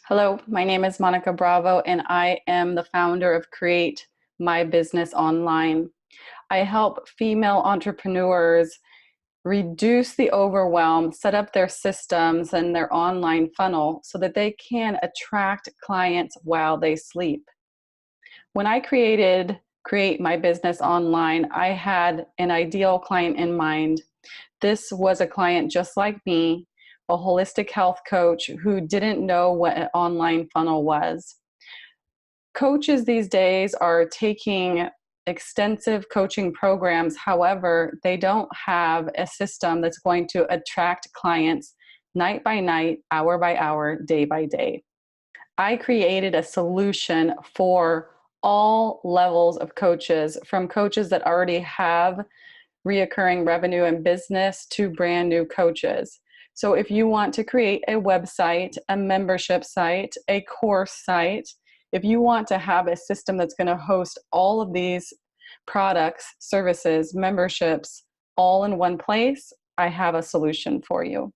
Hello, my name is Monica Bravo, and I am the founder of Create My Business Online. I help female entrepreneurs reduce the overwhelm, set up their systems and their online funnel so that they can attract clients while they sleep. When I created Create My Business Online, I had an ideal client in mind. This was a client just like me, a holistic health coach who didn't know what an online funnel was. Coaches these days are taking extensive coaching programs. However, they don't have a system that's going to attract clients night by night, hour by hour, day by day. I created a solution for all levels of coaches, from coaches that already have reoccurring revenue and business to brand new coaches. So if you want to create a website, a membership site, a course site, if you want to have a system that's going to host all of these products, services, memberships, all in one place, I have a solution for you.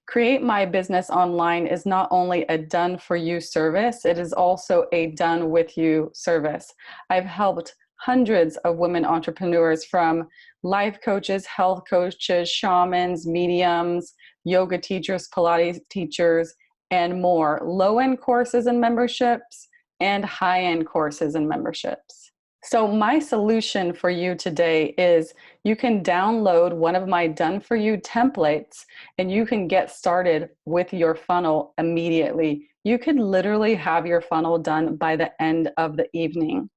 Create My Business Online is not only a done for you service, it is also a done with you service. I've helped hundreds of women entrepreneurs, from life coaches, health coaches, shamans, mediums, yoga teachers, Pilates teachers, and more. Low-end courses and memberships and high-end courses and memberships. So my solution for you today is you can download one of my done for you templates and you can get started with your funnel immediately. You could literally have your funnel done by the end of the evening.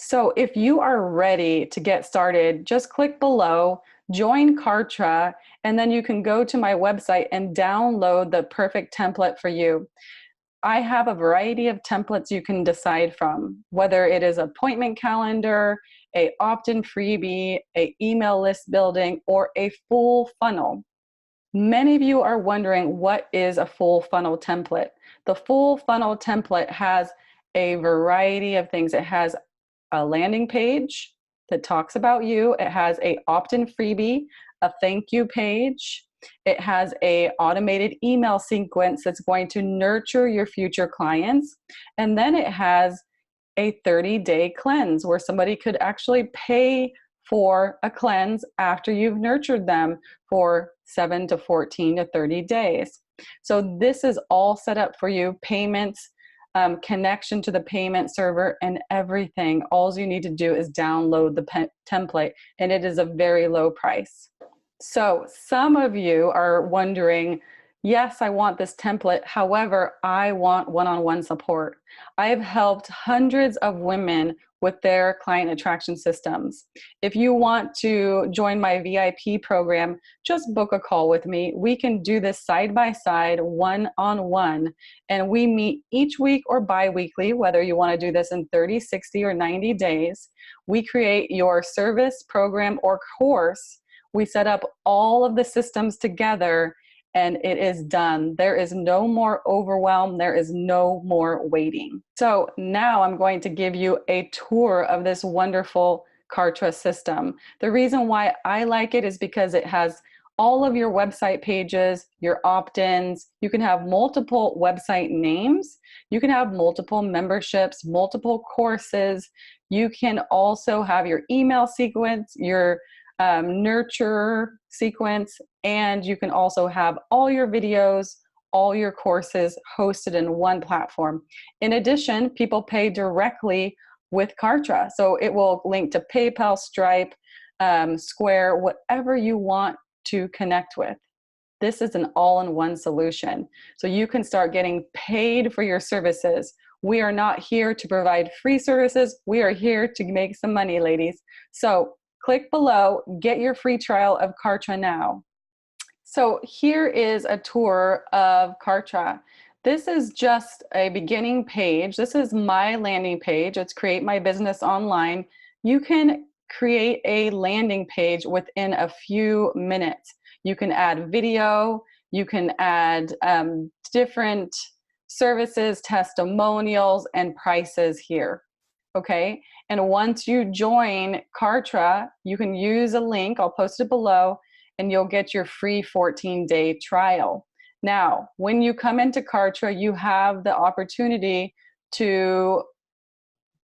So if you are ready to get started, just click below, join Kartra, and then you can go to my website and download the perfect template for you. I have a variety of templates you can decide from, whether it is appointment calendar, a opt-in freebie, a email list building, or a full funnel. Many of you are wondering, what is a full funnel template? The full funnel template has a variety of things. It has a landing page that talks about you. It has a opt-in freebie, a thank you page. It has a automated email sequence that's going to nurture your future clients. And then it has a 30-day cleanse where somebody could actually pay for a cleanse after you've nurtured them for 7 to 14 to 30 days. So this is all set up for you. Payments, connection to the payment server, and everything. All you need to do is download the template, and it is a very low price. So some of you are wondering, yes, I want this template. However, I want one-on-one support. I've helped hundreds of women with their client attraction systems. If you want to join my VIP program, just book a call with me. We can do this side by side, one-on-one, and we meet each week or bi-weekly, whether you want to do this in 30, 60, or 90 days. We create your service, program, or course. We set up all of the systems together and it is done. There is no more overwhelm. There is no more waiting. So now I'm going to give you a tour of this wonderful Kartra system. The reason why I like it is because it has all of your website pages, your opt-ins. You can have multiple website names. You can have multiple memberships, multiple courses. You can also have your email sequence, your nurture sequence, and you can also have all your videos, all your courses hosted in one platform. In addition, people pay directly with Kartra, so it will link to PayPal, Stripe, Square, whatever you want to connect with. This is an all-in-one solution, so you can start getting paid for your services. We are not here to provide free services. We are here to make some money, ladies. So click below, get your free trial of Kartra now. So here is a tour of Kartra. This is just a beginning page. This is my landing page. It's Create My Business Online. You can create a landing page within a few minutes. You can add video, you can add different services, testimonials, and prices here. Okay, and once you join Kartra, you can use a link, I'll post it below, and you'll get your free 14-day trial. Now, when you come into Kartra, you have the opportunity to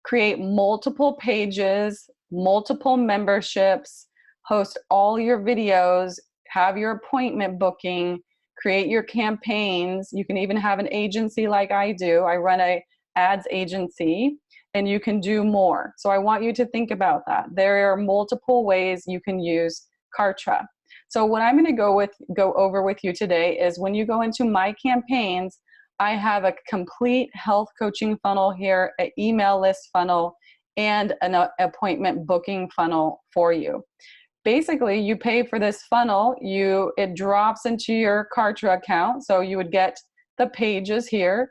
create multiple pages, multiple memberships, host all your videos, have your appointment booking, create your campaigns. You can even have an agency like I do. I run a ads agency, and you can do more. So I want you to think about that. There are multiple ways you can use Kartra. So what I'm going to go over with you today is when you go into my campaigns, I have a complete health coaching funnel here, an email list funnel, and an appointment booking funnel for you. Basically, you pay for this funnel, it drops into your Kartra account, so you would get the pages here,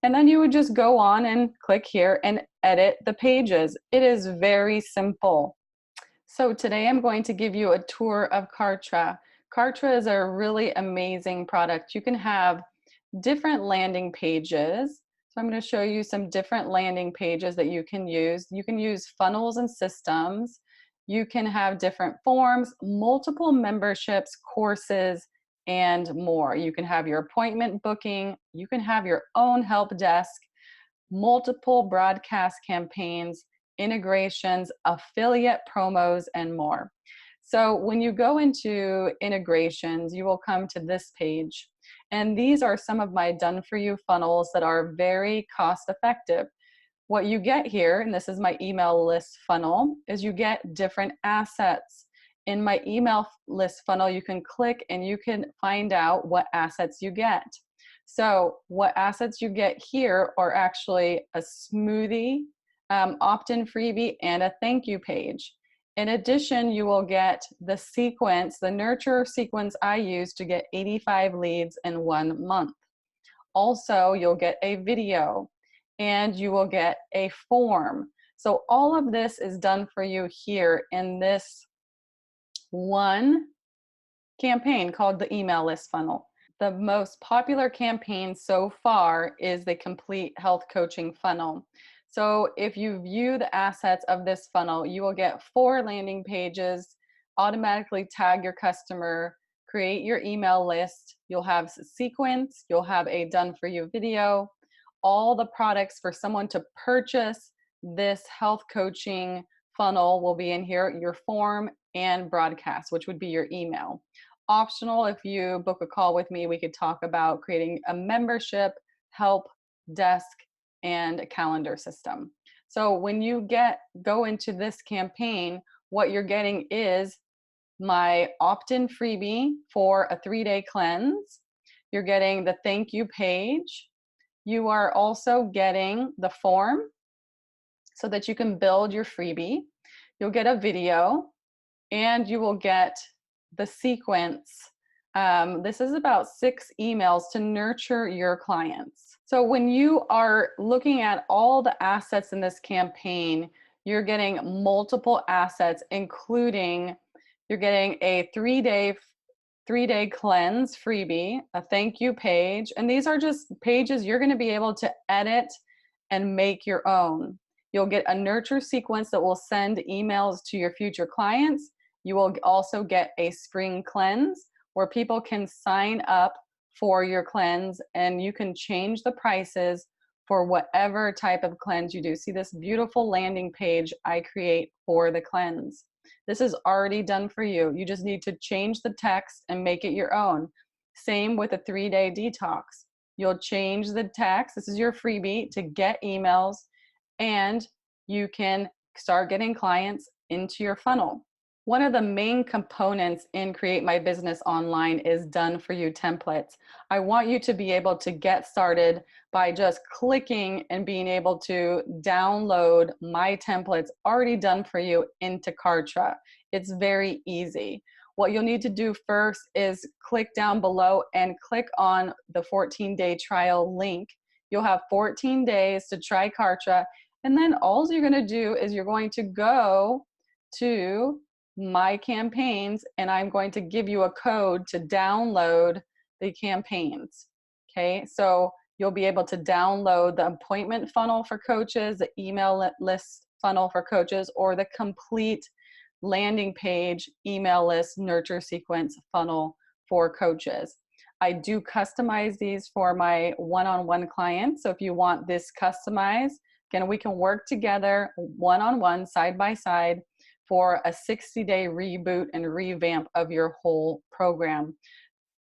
and then you would just go on and click here and edit the pages. It is very simple. So today I'm going to give you a tour of Kartra. Kartra is a really amazing product. You can have different landing pages. So I'm going to show you some different landing pages that you can use. You can use funnels and systems. You can have different forms, multiple memberships, courses, and more. You can have your appointment booking. You can have your own help desk, multiple broadcast campaigns, integrations, affiliate promos, and more. So when you go into integrations, you will come to this page. And these are some of my done for you funnels that are very cost effective. What you get here, and this is my email list funnel, is you get different assets. In my email list funnel, you can click and you can find out what assets you get. So what assets you get here are actually a smoothie, opt-in freebie, and a thank you page. In addition, you will get the sequence, the nurture sequence I use to get 85 leads in 1 month. Also, you'll get a video and you will get a form. So all of this is done for you here in this one campaign called the email list funnel. The most popular campaign so far is the complete health coaching funnel. So if you view the assets of this funnel, you will get 4 landing pages, automatically tag your customer, create your email list. You'll have a sequence, you'll have a done for you video, all the products for someone to purchase this health coaching funnel will be in here, your form and broadcast, which would be your email. Optional, if you book a call with me, we could talk about creating a membership, help desk, and a calendar system. So when you go into this campaign, what you're getting is my opt-in freebie for a 3-day cleanse. You're getting the thank you page. You are also getting the form so that you can build your freebie. You'll get a video, and you will get the sequence. This is about 6 emails to nurture your clients. So when you are looking at all the assets in this campaign, you're getting multiple assets, including you're getting a 3-day cleanse freebie, a thank you page, and these are just pages you're going to be able to edit and make your own. You'll get a nurture sequence that will send emails to your future clients. You will also get a spring cleanse where people can sign up for your cleanse, and you can change the prices for whatever type of cleanse you do. See this beautiful landing page I create for the cleanse. This is already done for you. You just need to change the text and make it your own. Same with a 3-day detox. You'll change the text. This is your freebie to get emails, and you can start getting clients into your funnel. One of the main components in Create My Business Online is done for you templates. I want you to be able to get started by just clicking and being able to download my templates already done for you into Kartra. It's very easy. What you'll need to do first is click down below and click on the 14-day trial link. You'll have 14 days to try Kartra, and then all you're going to do is you're going to go to my campaigns, and I'm going to give you a code to download the campaigns. Okay, so you'll be able to download the appointment funnel for coaches, the email list funnel for coaches, or the complete landing page email list nurture sequence funnel for coaches. I do customize these for my one-on-one clients. So if you want this customized, again, we can work together one-on-one, side by side, for a 60-day reboot and revamp of your whole program.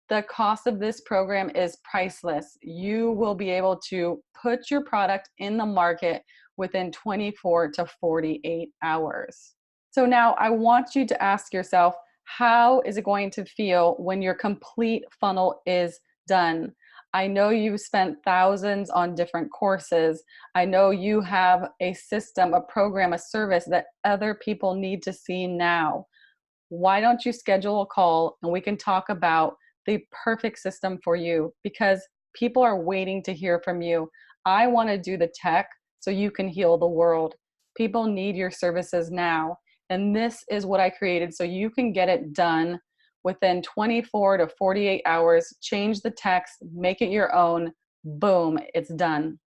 The cost of this program is priceless. You will be able to put your product in the market within 24 to 48 hours. So now I want you to ask yourself, how is it going to feel when your complete funnel is done? I know you've spent thousands on different courses. I know you have a system, a program, a service that other people need to see now. Why don't you schedule a call and we can talk about the perfect system for you, because people are waiting to hear from you. I want to do the tech so you can heal the world. People need your services now. And this is what I created so you can get it done within 24 to 48 hours. Change the text, make it your own. Boom, it's done.